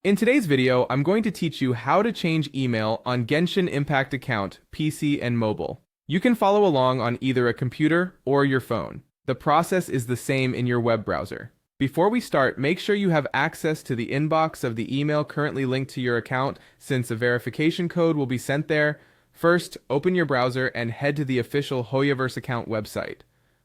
In today's video, I'm going to teach you how to change email on Genshin Impact account, PC and mobile. You can follow along on either a computer or your phone. The process is the same in your web browser. Before we start, make sure you have access to the inbox of the email currently linked to your account, since a verification code will be sent there. First, open your browser and head to the official Hoyoverse account website.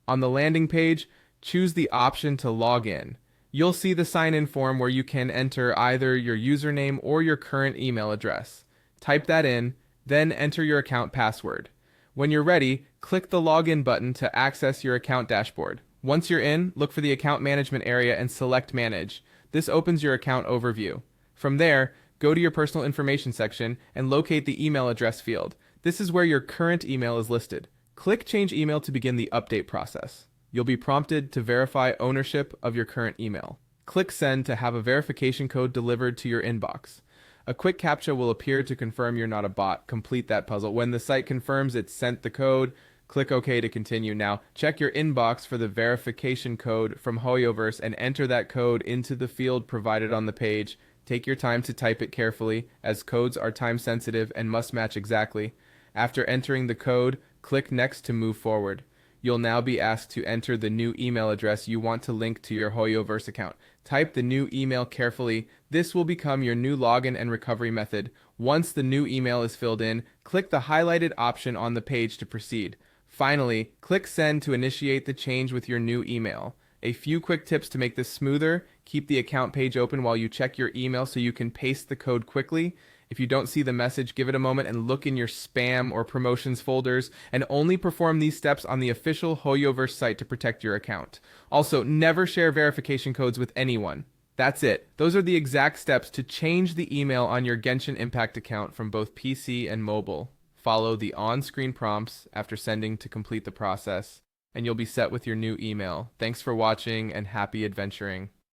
On the landing page, choose the option to log in. You'll see the sign-in form where you can enter either your username or your current email address. Type that in, then enter your account password. When you're ready, click the login button to access your account dashboard. Once you're in, look for the account management area and select Manage. This opens your account overview. From there, go to your personal information section and locate the email address field. This is where your current email is listed. Click Change Email to begin the update process. You'll be prompted to verify ownership of your current email. Click Send to have a verification code delivered to your inbox. A quick CAPTCHA will appear to confirm you're not a bot. Complete that puzzle. When the site confirms it's sent the code, click OK to continue. Now, check your inbox for the verification code from Hoyoverse and enter that code into the field provided on the page. Take your time to type it carefully, as codes are time sensitive and must match exactly. After entering the code, click Next to move forward. You'll now be asked to enter the new email address you want to link to your Hoyoverse account. Type the new email carefully. This will become your new login and recovery method. Once the new email is filled in, click the highlighted option on the page to proceed. Finally, click Send to initiate the change with your new email. A few quick tips to make this smoother: keep the account page open while you check your email so you can paste the code quickly. If you don't see the message, give it a moment and look in your spam or promotions folders, and only perform these steps on the official Hoyoverse site to protect your account. Also, never share verification codes with anyone. That's it. Those are the exact steps to change the email on your Genshin Impact account from both PC and mobile. Follow the on-screen prompts after sending to complete the process, and you'll be set with your new email. Thanks for watching and happy adventuring.